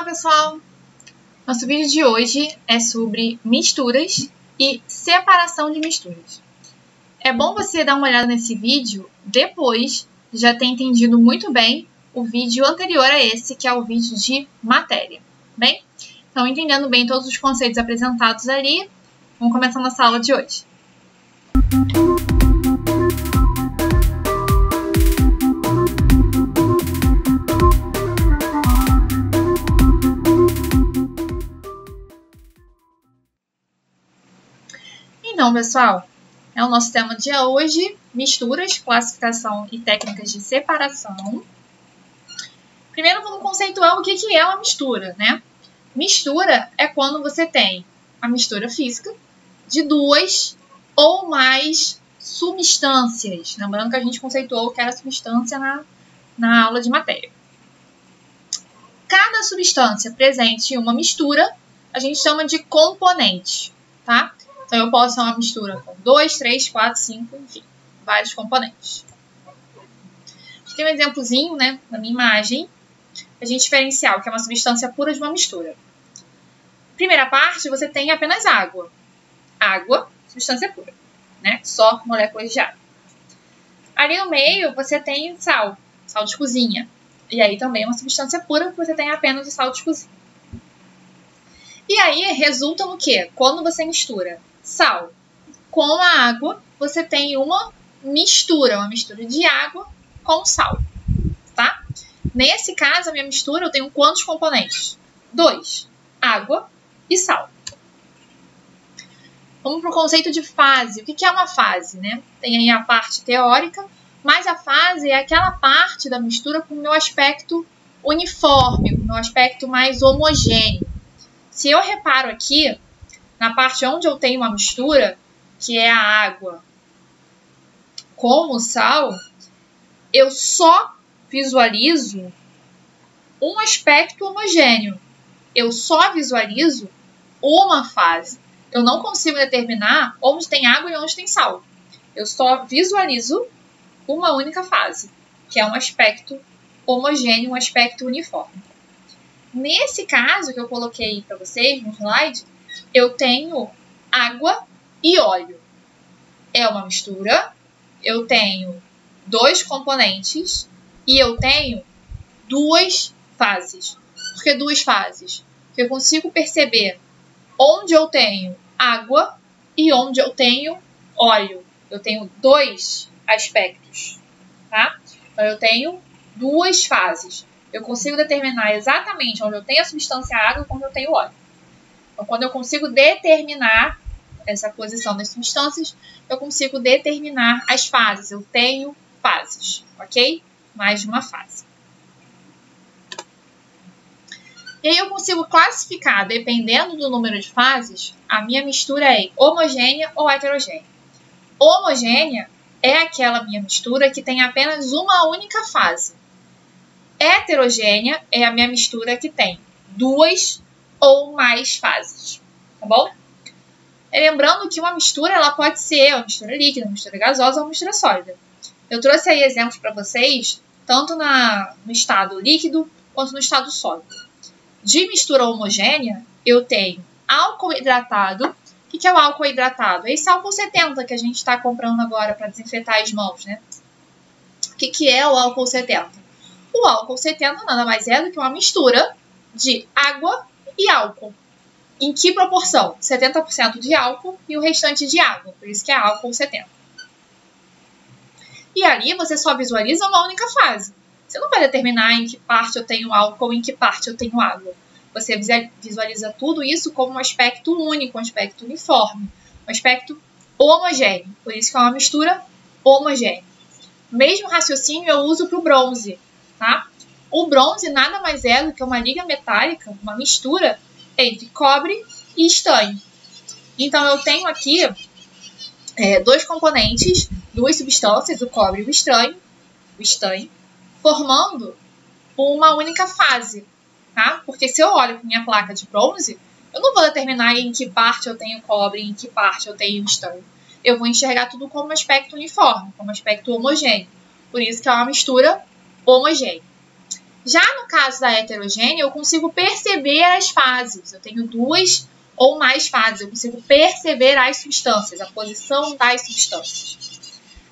Olá, pessoal! Nosso vídeo de hoje é sobre misturas e separação de misturas. É bom você dar uma olhada nesse vídeo depois de já ter entendido muito bem o vídeo anterior a esse, que é o vídeo de matéria. Bem? Então, entendendo bem todos os conceitos apresentados ali, vamos começar nossa aula de hoje. Então, pessoal, é o nosso tema de hoje, misturas, classificação e técnicas de separação. Primeiro, vamos conceituar o que é uma mistura, né? Mistura é quando você tem a mistura física de duas ou mais substâncias. Lembrando que a gente conceituou o que era substância na aula de matéria. Cada substância presente em uma mistura, a gente chama de componente, tá? Então, eu posso ter uma mistura com 2, 3, 4, 5, enfim, vários componentes. Tem um exemplozinho, né, na minha imagem, a gente diferenciar o que é uma substância pura de uma mistura. Primeira parte, você tem apenas água. Água, substância pura, né? Só moléculas de água. Ali no meio, você tem sal, sal de cozinha. E aí também é uma substância pura, porque você tem apenas o sal de cozinha. E aí, resulta no quê? Quando você mistura sal com a água, você tem uma mistura de água com sal, tá? Nesse caso, a minha mistura, eu tenho quantos componentes? 2, água e sal. Vamos para o conceito de fase. O que é uma fase, né? Tem aí a parte teórica, mas a fase é aquela parte da mistura com o meu aspecto uniforme, com o meu aspecto mais homogêneo. Se eu reparo aqui, na parte onde eu tenho uma mistura, que é a água com o sal, eu só visualizo um aspecto homogêneo. Eu só visualizo uma fase. Eu não consigo determinar onde tem água e onde tem sal. Eu só visualizo uma única fase, que é um aspecto homogêneo, um aspecto uniforme. Nesse caso que eu coloquei para vocês no slide, eu tenho água e óleo. É uma mistura, eu tenho 2 componentes e eu tenho 2 fases. Por que 2 fases? Porque eu consigo perceber onde eu tenho água e onde eu tenho óleo. Eu tenho 2 aspectos, tá? Então, eu tenho 2 fases. Eu consigo determinar exatamente onde eu tenho a substância água e onde eu tenho óleo. Então, quando eu consigo determinar essa posição das substâncias, eu consigo determinar as fases. Eu tenho fases, ok? Mais de uma fase. E aí eu consigo classificar, dependendo do número de fases, a minha mistura é homogênea ou heterogênea. Homogênea é aquela minha mistura que tem apenas uma única fase. Heterogênea é a minha mistura que tem 2 ou mais fases, tá bom? E lembrando que uma mistura ela pode ser uma mistura líquida, uma mistura gasosa ou uma mistura sólida. Eu trouxe aí exemplos para vocês, tanto no estado líquido quanto no estado sólido. De mistura homogênea, eu tenho álcool hidratado. O que é o álcool hidratado? Esse álcool 70 que a gente está comprando agora para desinfetar as mãos, né? O que é o álcool 70? O álcool 70 nada mais é do que uma mistura de água e álcool. Em que proporção? 70% de álcool e o restante de água. Por isso que é álcool 70. E ali você só visualiza uma única fase. Você não vai determinar em que parte eu tenho álcool e em que parte eu tenho água. Você visualiza tudo isso como um aspecto único, um aspecto uniforme, um aspecto homogêneo. Por isso que é uma mistura homogênea. Mesmo raciocínio eu uso para o bronze, tá? O bronze nada mais é do que uma liga metálica, uma mistura entre cobre e estanho. Então, eu tenho aqui 2 componentes, 2 substâncias, o cobre e o estanho, formando uma única fase, tá? Porque se eu olho para minha placa de bronze, eu não vou determinar em que parte eu tenho cobre e em que parte eu tenho estanho. Eu vou enxergar tudo como um aspecto uniforme, como um aspecto homogêneo. Por isso que é uma mistura homogênea. Já no caso da heterogênea, eu consigo perceber as fases. Eu tenho 2 ou mais fases. Eu consigo perceber as substâncias, a posição das substâncias.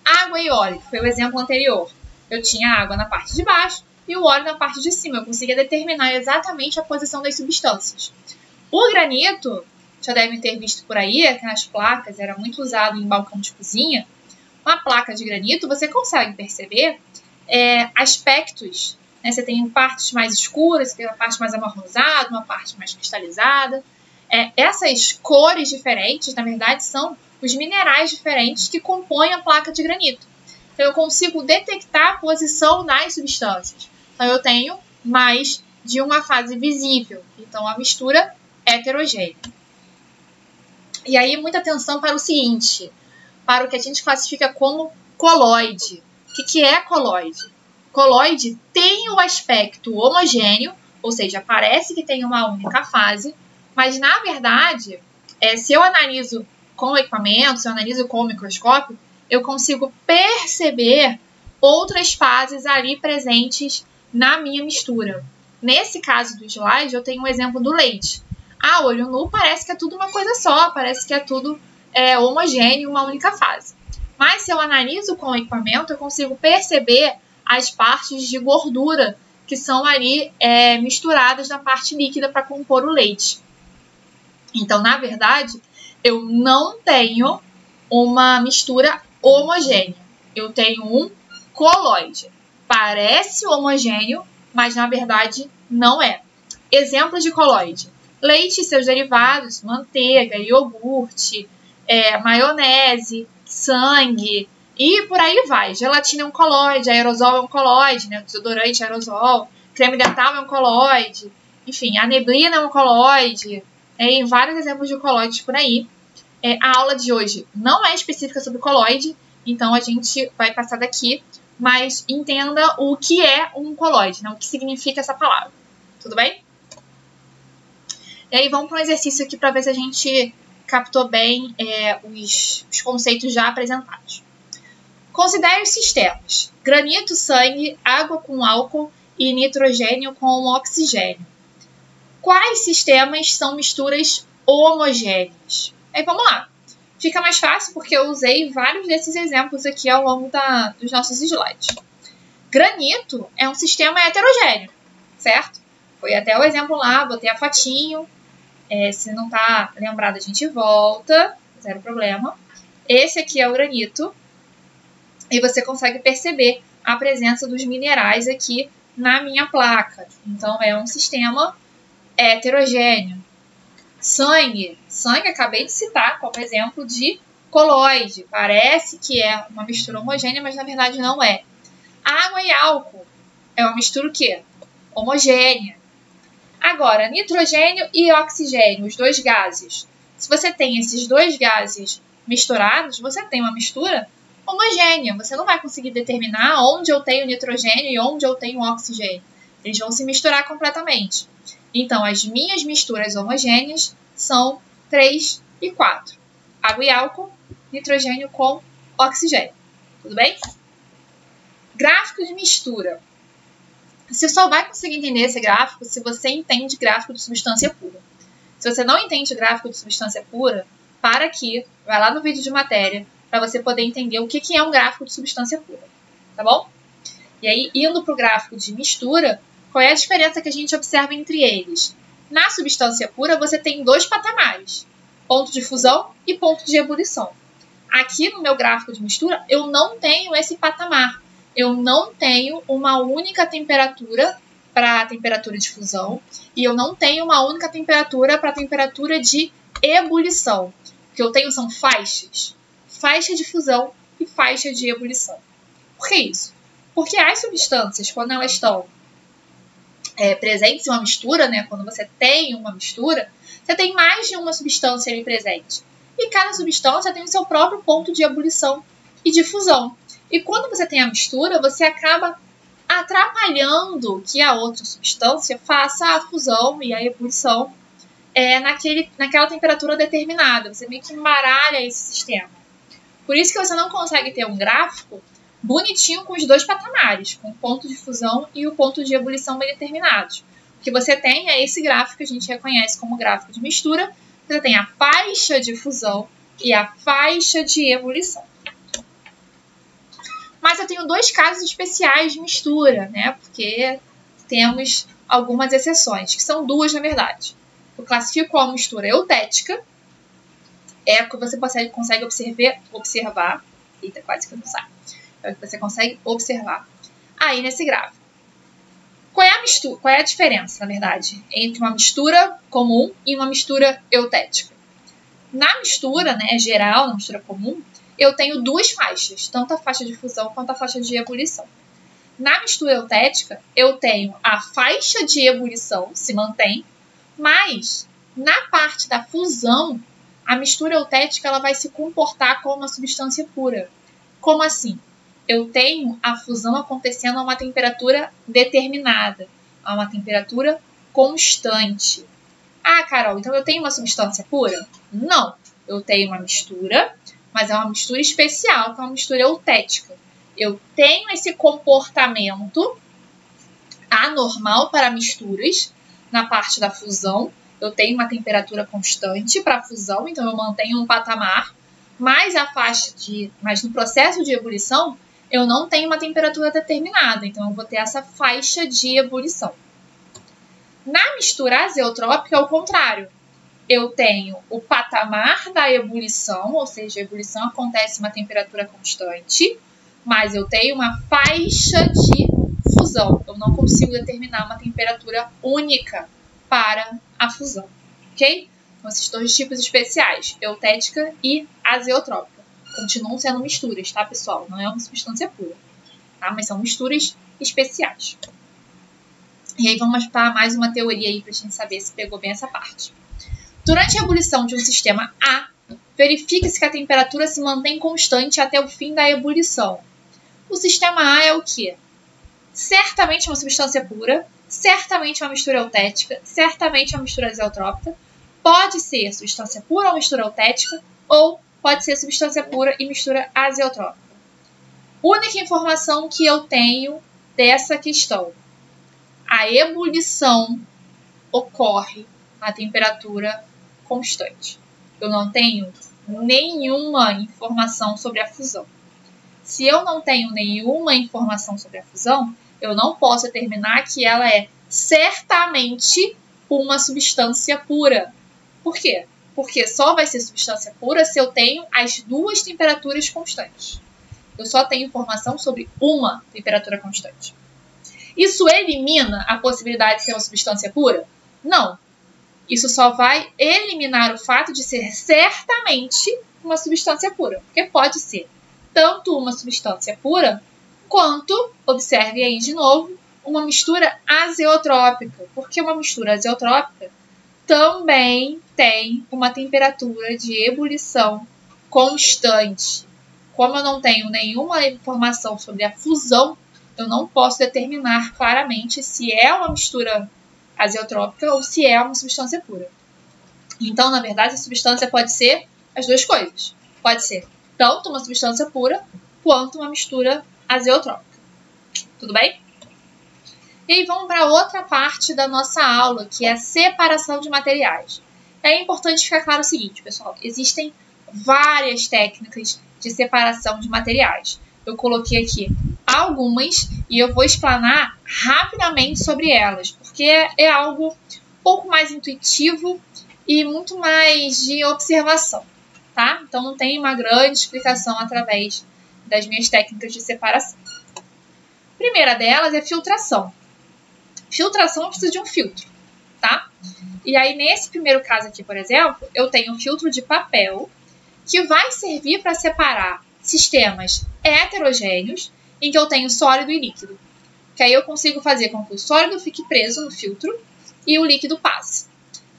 Água e óleo, que foi o exemplo anterior. Eu tinha água na parte de baixo e o óleo na parte de cima. Eu conseguia determinar exatamente a posição das substâncias. O granito, já devem ter visto por aí, aquelas placas, era muito usado em balcão de cozinha. Uma placa de granito, você consegue perceber aspectos. Né? Você tem partes mais escuras, você tem uma parte mais amarronzada, uma parte mais cristalizada. Essas cores diferentes, na verdade, são os minerais diferentes que compõem a placa de granito. Então, eu consigo detectar a posição das substâncias. Então, eu tenho mais de uma fase visível. Então, a mistura heterogênea. E aí, muita atenção para o seguinte, para o que a gente classifica como coloide. O que é coloide? Coloide tem o aspecto homogêneo, ou seja, parece que tem uma única fase, mas, na verdade, se eu analiso com o equipamento, se eu analiso com o microscópio, eu consigo perceber outras fases ali presentes na minha mistura. Nesse caso do slide, eu tenho um exemplo do leite. A olho nu parece que é tudo uma coisa só, parece que é tudo homogêneo, uma única fase. Mas se eu analiso com o equipamento, eu consigo perceber as partes de gordura que são ali misturadas na parte líquida para compor o leite. Então, na verdade, eu não tenho uma mistura homogênea. Eu tenho um coloide. Parece homogêneo, mas na verdade não é. Exemplos de coloide: leite e seus derivados, manteiga, iogurte, maionese, sangue e por aí vai. Gelatina é um coloide, aerosol é um coloide, né? Desodorante é aerosol, creme dental é um coloide, enfim, a neblina é um coloide. Em vários exemplos de coloides por aí. A aula de hoje não é específica sobre coloide, então a gente vai passar daqui, mas entenda o que é um coloide, né? O que significa essa palavra. Tudo bem? E aí vamos para um exercício aqui para ver se a gente captou bem os conceitos já apresentados. Considere os sistemas: granito, sangue, água com álcool e nitrogênio com oxigênio. Quais sistemas são misturas homogêneas? Aí vamos lá. Fica mais fácil porque eu usei vários desses exemplos aqui ao longo dos nossos slides. Granito é um sistema heterogêneo, certo? Foi até o exemplo lá, botei a fotinho. Se não está lembrado, a gente volta, zero problema. Esse aqui é o granito. E você consegue perceber a presença dos minerais aqui na minha placa. Então, é um sistema heterogêneo. Sangue, acabei de citar como exemplo de coloide. Parece que é uma mistura homogênea, mas na verdade não é. Água e álcool é uma mistura o quê? Homogênea. Agora, nitrogênio e oxigênio, os dois gases. Se você tem esses dois gases misturados, você tem uma mistura homogênea. Você não vai conseguir determinar onde eu tenho nitrogênio e onde eu tenho oxigênio. Eles vão se misturar completamente. Então, as minhas misturas homogêneas são 3 e 4. Água e álcool, nitrogênio com oxigênio. Tudo bem? Gráfico de mistura. Você só vai conseguir entender esse gráfico se você entende gráfico de substância pura. Se você não entende gráfico de substância pura, para aqui, vai lá no vídeo de matéria, para você poder entender o que é um gráfico de substância pura. Tá bom? E aí, indo para o gráfico de mistura, qual é a diferença que a gente observa entre eles? Na substância pura, você tem dois patamares, ponto de fusão e ponto de ebulição. Aqui no meu gráfico de mistura, eu não tenho esse patamar. Eu não tenho uma única temperatura para a temperatura de fusão e eu não tenho uma única temperatura para a temperatura de ebulição. O que eu tenho são faixas. Faixa de fusão e faixa de ebulição. Por que isso? Porque as substâncias, quando elas estão presentes em uma mistura, né? Quando você tem uma mistura, você tem mais de uma substância ali presente. E cada substância tem o seu próprio ponto de ebulição e de fusão. E quando você tem a mistura, você acaba atrapalhando que a outra substância faça a fusão e a ebulição naquela temperatura determinada. Você meio que embaralha esse sistema. Por isso que você não consegue ter um gráfico bonitinho com os dois patamares, com o ponto de fusão e o ponto de ebulição bem determinados. O que você tem é esse gráfico que a gente reconhece como gráfico de mistura. Você tem a faixa de fusão e a faixa de ebulição. Mas eu tenho dois casos especiais de mistura, né? Porque temos algumas exceções, que são duas, na verdade. Eu classifico a mistura eutética, é o que você consegue observar. Eita, quase que não sai. É o que você consegue observar aí nesse gráfico. Qual é a diferença, na verdade, entre uma mistura comum e uma mistura eutética? Na mistura, né, geral, na mistura comum, eu tenho duas faixas, tanto a faixa de fusão quanto a faixa de ebulição. Na mistura eutética, eu tenho a faixa de ebulição, se mantém, mas na parte da fusão, a mistura eutética ela vai se comportar como uma substância pura. Como assim? Eu tenho a fusão acontecendo a uma temperatura determinada, a uma temperatura constante. Ah, Carol, então eu tenho uma substância pura? Não, eu tenho uma mistura, mas é uma mistura especial, que é uma mistura eutética. Eu tenho esse comportamento anormal para misturas na parte da fusão. Eu tenho uma temperatura constante para a fusão, então eu mantenho um patamar, mas no processo de ebulição, eu não tenho uma temperatura determinada, então eu vou ter essa faixa de ebulição. Na mistura azeotrópica é o contrário. Eu tenho o patamar da ebulição, ou seja, a ebulição acontece em uma temperatura constante, mas eu tenho uma faixa de fusão. Eu não consigo determinar uma temperatura única para a fusão, ok? Então, esses dois tipos especiais, eutética e azeotrópica. Continuam sendo misturas, tá, pessoal? Não é uma substância pura, tá? Mas são misturas especiais. E aí vamos para mais uma teoria aí para a gente saber se pegou bem essa parte. Durante a ebulição de um sistema A, verifica-se que a temperatura se mantém constante até o fim da ebulição. O sistema A é o quê? Certamente uma substância pura, certamente uma mistura eutética, certamente uma mistura azeotrópica. Pode ser substância pura ou mistura eutética, ou pode ser substância pura e mistura azeotrópica. Única informação que eu tenho dessa questão. A ebulição ocorre a temperatura constante. Eu não tenho nenhuma informação sobre a fusão. Se eu não tenho nenhuma informação sobre a fusão, eu não posso determinar que ela é certamente uma substância pura. Por quê? Porque só vai ser substância pura se eu tenho as duas temperaturas constantes. Eu só tenho informação sobre uma temperatura constante. Isso elimina a possibilidade de ser uma substância pura? Não. Isso só vai eliminar o fato de ser certamente uma substância pura. Porque pode ser tanto uma substância pura, quanto, observe aí de novo, uma mistura azeotrópica. Porque uma mistura azeotrópica também tem uma temperatura de ebulição constante. Como eu não tenho nenhuma informação sobre a fusão, eu não posso determinar claramente se é uma mistura azeotrópica ou se é uma substância pura. Então, na verdade, a substância pode ser as duas coisas. Pode ser tanto uma substância pura quanto uma mistura azeotrópica. Tudo bem? E aí vamos para outra parte da nossa aula, que é a separação de materiais. É importante ficar claro o seguinte, pessoal. Existem várias técnicas de separação de materiais. Eu coloquei aqui algumas e eu vou explanar rapidamente sobre elas, porque é algo um pouco mais intuitivo e muito mais de observação, tá? Então não tem uma grande explicação através das minhas técnicas de separação. A primeira delas é filtração. Filtração precisa de um filtro, tá? E aí nesse primeiro caso aqui, por exemplo, eu tenho um filtro de papel que vai servir para separar sistemas heterogêneos em que eu tenho sólido e líquido. Que aí eu consigo fazer com que o sólido fique preso no filtro e o líquido passe.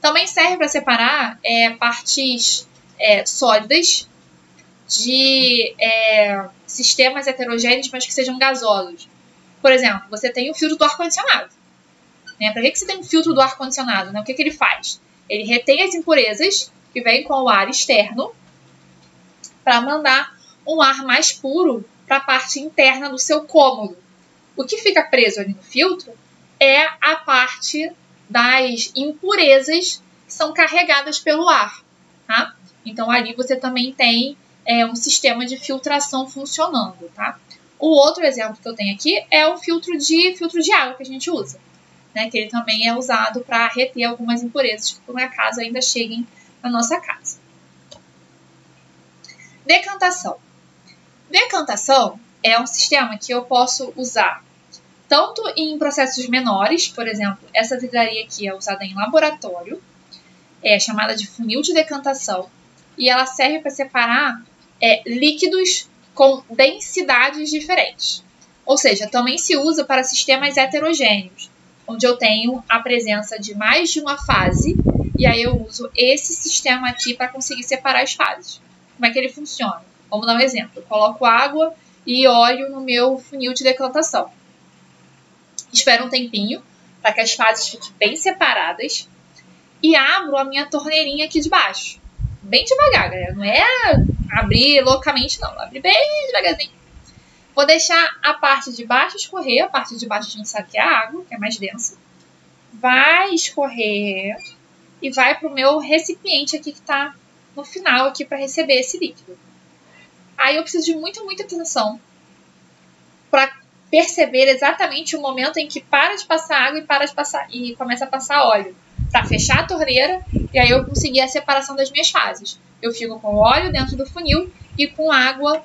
Também serve para separar partes sólidas de sistemas heterogêneos, mas que sejam gasosos. Por exemplo, você tem o filtro do ar-condicionado. Né? Para que você tem um filtro do ar-condicionado? Né? O que ele faz? Ele retém as impurezas que vêm com o ar externo para mandar um ar mais puro para a parte interna do seu cômodo. O que fica preso ali no filtro é a parte das impurezas que são carregadas pelo ar, tá? Então, ali você também tem um sistema de filtração funcionando, tá? O outro exemplo que eu tenho aqui é o filtro de água que a gente usa, né? Que ele também é usado para reter algumas impurezas que, por acaso, ainda cheguem na nossa casa. Decantação. Decantação é um sistema que eu posso usar tanto em processos menores, por exemplo, essa vidraria aqui é usada em laboratório, é chamada de funil de decantação, e ela serve para separar líquidos com densidades diferentes. Ou seja, também se usa para sistemas heterogêneos, onde eu tenho a presença de mais de uma fase, e aí eu uso esse sistema aqui para conseguir separar as fases. Como é que ele funciona? Vamos dar um exemplo. Eu coloco água e óleo no meu funil de decantação. Espero um tempinho para que as fases fiquem bem separadas e abro a minha torneirinha aqui de baixo. Bem devagar, galera. Não é abrir loucamente, não. Abrir bem devagarzinho. Vou deixar a parte de baixo escorrer. A parte de baixo a gente sabe que é a água, que é mais densa. Vai escorrer e vai para o meu recipiente aqui que está no final aqui para receber esse líquido. Aí eu preciso de muita atenção para perceber exatamente o momento em que para de passar água e começa a passar óleo. Para fechar a torneira e aí eu conseguir a separação das minhas fases. Eu fico com óleo dentro do funil e com água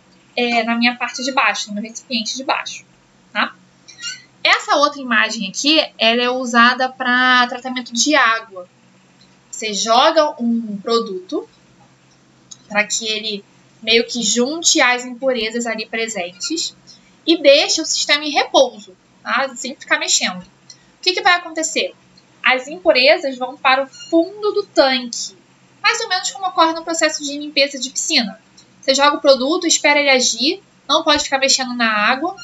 na minha parte de baixo, no meu recipiente de baixo. Tá? Essa outra imagem aqui, ela é usada para tratamento de água. Você joga um produto para que ele meio que junte as impurezas ali presentes e deixa o sistema em repouso, tá? Sem ficar mexendo. O que vai acontecer? As impurezas vão para o fundo do tanque, mais ou menos como ocorre no processo de limpeza de piscina. Você joga o produto, espera ele agir, não pode ficar mexendo na água.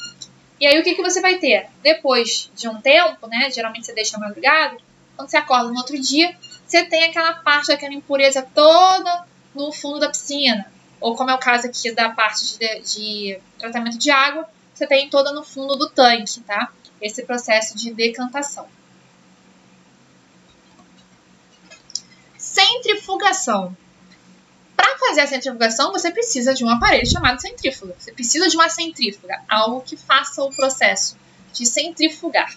E aí o que você vai ter? Depois de um tempo, né, geralmente você deixa madrugada, quando você acorda no outro dia, você tem aquela parte daquela impureza toda no fundo da piscina. Ou como é o caso aqui da parte de tratamento de água, você tem toda no fundo do tanque, tá? Esse processo de decantação. Centrifugação. Para fazer a centrifugação, você precisa de um aparelho chamado centrífuga. Você precisa de uma centrífuga, algo que faça o processo de centrifugar.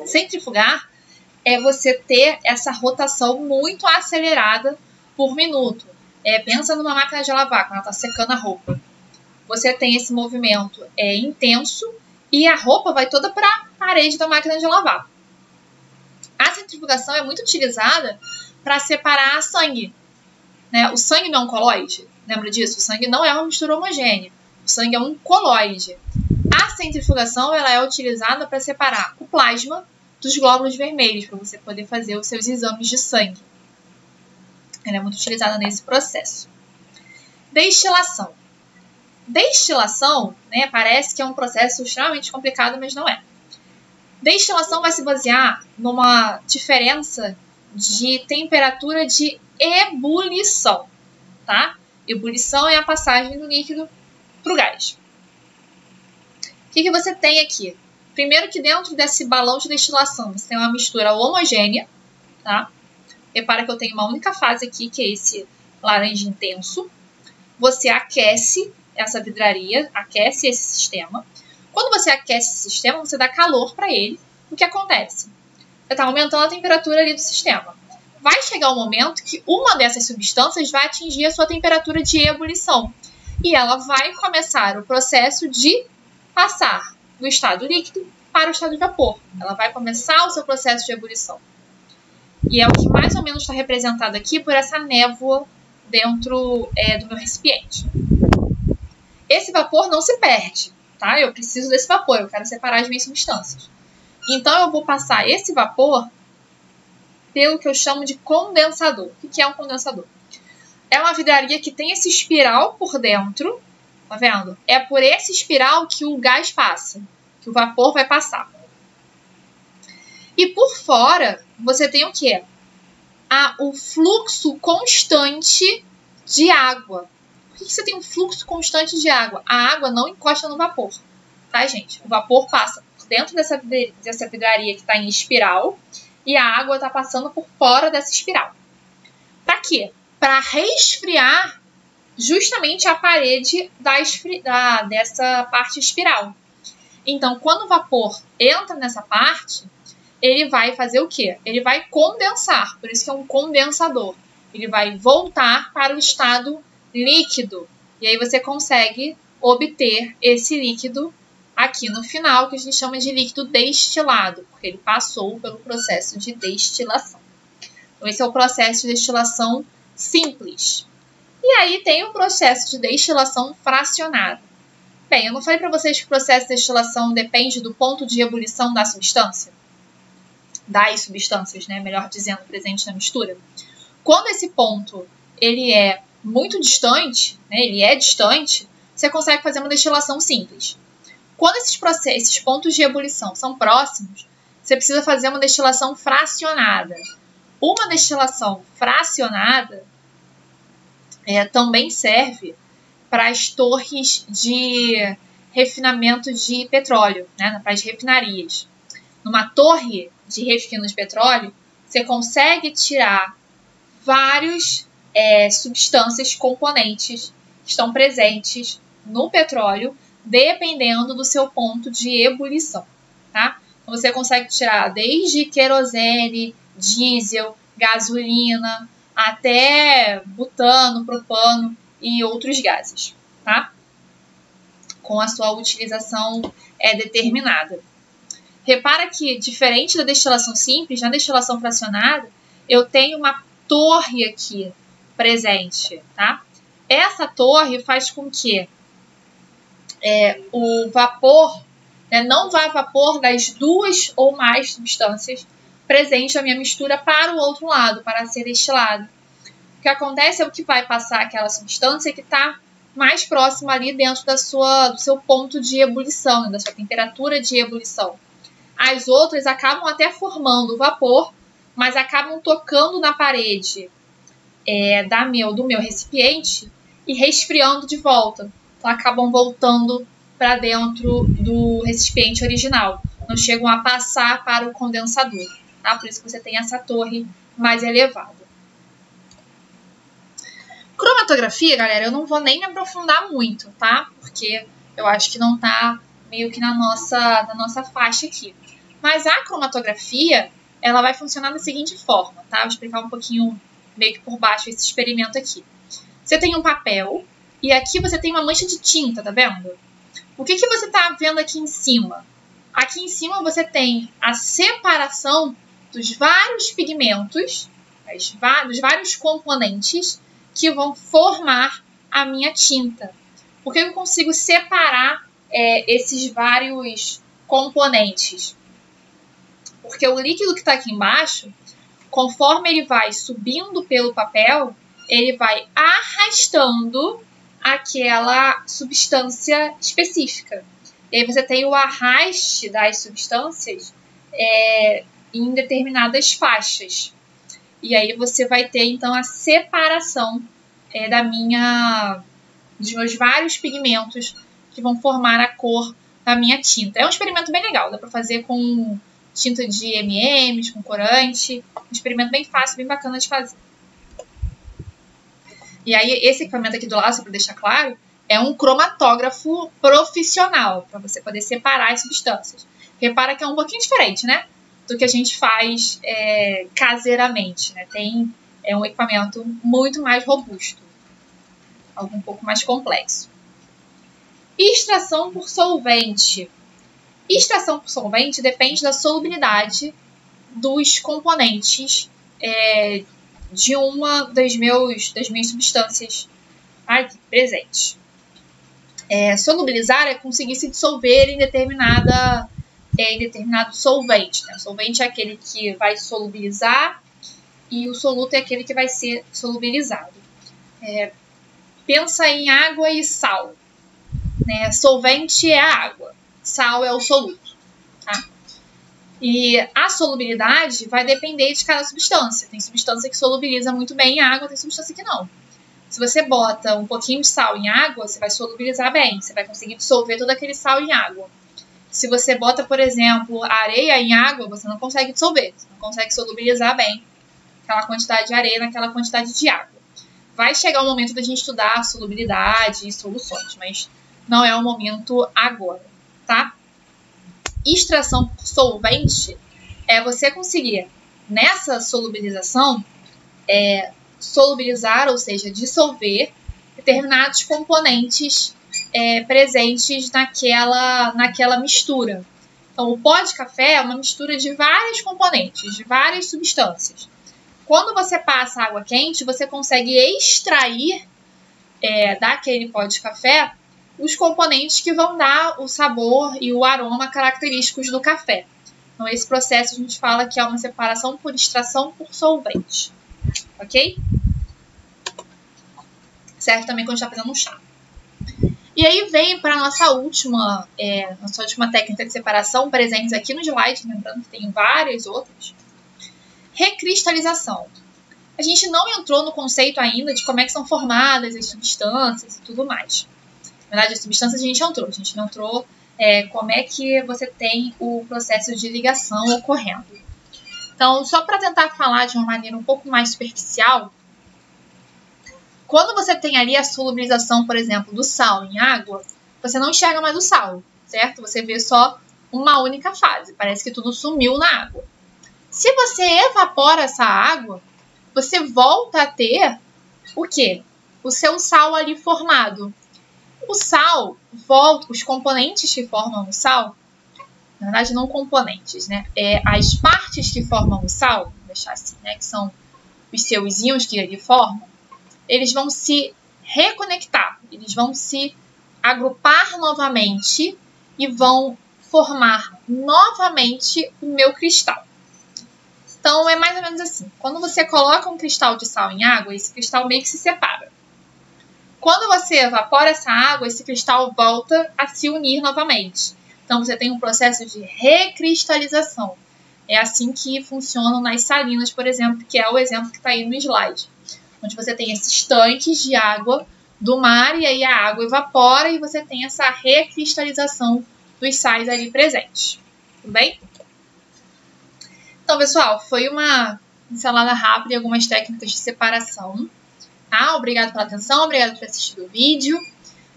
Centrifugar é você ter essa rotação muito acelerada por minuto. Pensa numa máquina de lavar, quando ela está secando a roupa. Você tem esse movimento intenso e a roupa vai toda para a parede da máquina de lavar. A centrifugação é muito utilizada para separar sangue. Né? O sangue não é um coloide, lembra disso? O sangue não é uma mistura homogênea. O sangue é um coloide. A centrifugação ela é utilizada para separar o plasma dos glóbulos vermelhos, para você poder fazer os seus exames de sangue. Ela é muito utilizada nesse processo. Destilação. Destilação, né, parece que é um processo extremamente complicado, mas não é. Destilação vai se basear numa diferença de temperatura de ebulição, tá? Ebulição é a passagem do líquido para o gás. O que você tem aqui? Primeiro que dentro desse balão de destilação você tem uma mistura homogênea, tá? Repara que eu tenho uma única fase aqui, que é esse laranja intenso. Você aquece essa vidraria, aquece esse sistema. Quando você aquece esse sistema, você dá calor para ele. O que acontece? Você está aumentando a temperatura ali do sistema. Vai chegar um momento que uma dessas substâncias vai atingir a sua temperatura de ebulição. E ela vai começar o processo de passar do estado líquido para o estado de vapor. Ela vai começar o seu processo de ebulição. E é o que mais ou menos está representado aqui por essa névoa dentro do meu recipiente. Esse vapor não se perde, tá? Eu preciso desse vapor, eu quero separar as minhas substâncias. Então, eu vou passar esse vapor pelo que eu chamo de condensador. O que é um condensador? É uma vidraria que tem esse espiral por dentro, tá vendo? É por esse espiral que o gás passa, que o vapor vai passar. E por fora, você tem o quê? O fluxo constante de água. Por que você tem um fluxo constante de água? A água não encosta no vapor, tá, gente? O vapor passa por dentro dessa vidraria que está em espiral e a água está passando por fora dessa espiral. Para quê? Para resfriar justamente a parede dessa parte espiral. Então, quando o vapor entra nessa parte, ele vai fazer o quê? Ele vai condensar, por isso que é um condensador. Ele vai voltar para o estado líquido. E aí você consegue obter esse líquido aqui no final, que a gente chama de líquido destilado, porque ele passou pelo processo de destilação. Então, esse é o processo de destilação simples. E aí tem o processo de destilação fracionada. Bem, eu não falei para vocês que o processo de destilação depende do ponto de ebulição da substância? Das substâncias, né? Melhor dizendo, presente na mistura. Quando esse ponto ele é muito distante, né? Ele é distante, você consegue fazer uma destilação simples. Quando esses pontos de ebulição são próximos, você precisa fazer uma destilação fracionada. Uma destilação fracionada também serve para as torres de refinamento de petróleo, né, para as refinarias. Numa torre de refino de petróleo, você consegue tirar várias substâncias, componentes que estão presentes no petróleo, dependendo do seu ponto de ebulição. Tá? Então, você consegue tirar desde querosene, diesel, gasolina, até butano, propano e outros gases, tá? Com a sua utilização determinada. Repara que, diferente da destilação simples, na destilação fracionada, eu tenho uma torre aqui presente, tá? Essa torre faz com que o vapor, não vá vapor das duas ou mais substâncias presentes na minha mistura para o outro lado, para ser destilado. O que acontece é o que vai passar aquela substância que está mais próxima ali dentro do seu ponto de ebulição, né, da sua temperatura de ebulição. As outras acabam até formando vapor, mas acabam tocando na parede do meu recipiente e resfriando de volta. Então, acabam voltando para dentro do recipiente original. Não chegam a passar para o condensador. Tá? Por isso que você tem essa torre mais elevada. Cromatografia, galera, eu não vou nem me aprofundar muito, tá? Porque eu acho que não tá meio que na nossa faixa aqui. Mas a cromatografia, ela vai funcionar da seguinte forma, tá? Vou explicar um pouquinho, meio que por baixo, esse experimento aqui. Você tem um papel e aqui você tem uma mancha de tinta, tá vendo? O que você tá vendo aqui em cima? Aqui em cima você tem a separação dos vários pigmentos, dos vários componentes que vão formar a minha tinta. Por que eu consigo separar esses vários componentes? Porque o líquido que está aqui embaixo, conforme ele vai subindo pelo papel, ele vai arrastando aquela substância específica. E aí você tem o arraste das substâncias em determinadas faixas. E aí você vai ter, então, a separação dos meus vários pigmentos que vão formar a cor da minha tinta. É um experimento bem legal, dá para fazer com tinta de M&M's, com corante. Um experimento bem fácil, bem bacana de fazer. E aí, esse equipamento aqui do lado, só para deixar claro, é um cromatógrafo profissional, para você poder separar as substâncias. Repara que é um pouquinho diferente, né? Do que a gente faz caseiramente, né? É um equipamento muito mais robusto, algo um pouco mais complexo. Extração por solvente. Extração por solvente depende da solubilidade dos componentes de uma das minhas substâncias aqui presentes. Solubilizar é conseguir se dissolver em determinado solvente. Né? O solvente é aquele que vai solubilizar e o soluto é aquele que vai ser solubilizado. Pensa em água e sal. Né? Solvente é a água, sal é o soluto. Tá? E a solubilidade vai depender de cada substância. Tem substância que solubiliza muito bem em água, tem substância que não. Se você bota um pouquinho de sal em água, você vai solubilizar bem, você vai conseguir dissolver todo aquele sal em água. Se você bota, por exemplo, areia em água, você não consegue dissolver, você não consegue solubilizar bem aquela quantidade de areia naquela quantidade de água. Vai chegar o momento da gente estudar solubilidade e soluções, mas não é o momento agora, tá? Extração por solvente é você conseguir, nessa solubilização, solubilizar, ou seja, dissolver determinados componentes presentes naquela mistura. Então, o pó de café é uma mistura de vários componentes, de várias substâncias. Quando você passa água quente, você consegue extrair daquele pó de café os componentes que vão dar o sabor e o aroma característicos do café. Então, esse processo a gente fala que é uma separação por extração por solvente. Ok? Serve também quando a gente está fazendo um chá. E aí vem para a nossa última técnica de separação, presentes aqui no slide, lembrando que tem várias outras. Recristalização. A gente não entrou no conceito ainda de como é que são formadas as substâncias e tudo mais. Na verdade, as substâncias a gente não entrou como é que você tem o processo de ligação ocorrendo. Então, só para tentar falar de uma maneira um pouco mais superficial, quando você tem ali a solubilização, por exemplo, do sal em água, você não enxerga mais o sal, certo? Você vê só uma única fase, parece que tudo sumiu na água. Se você evapora essa água, você volta a ter o quê? O seu sal ali formado. O sal, os componentes que formam o sal, na verdade não componentes, né? As partes que formam o sal, vou deixar assim, né? Que são os seus íons que ele formam, eles vão se reconectar, eles vão se agrupar novamente e vão formar novamente o meu cristal. Então, é mais ou menos assim. Quando você coloca um cristal de sal em água, esse cristal meio que se separa. Quando você evapora essa água, esse cristal volta a se unir novamente. Então, você tem um processo de recristalização. É assim que funcionam nas salinas, por exemplo, que é o exemplo que está aí no slide. Onde você tem esses tanques de água do mar e aí a água evapora e você tem essa recristalização dos sais ali presentes. Tudo bem? Então, pessoal, foi uma pincelada rápida e algumas técnicas de separação. Tá? Obrigado pela atenção, obrigado por ter assistido o vídeo.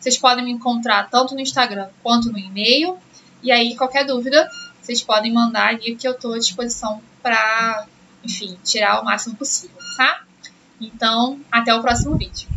Vocês podem me encontrar tanto no Instagram quanto no e-mail. E aí, qualquer dúvida, vocês podem mandar ali que eu estou à disposição para, enfim, tirar o máximo possível, tá? Então, até o próximo vídeo.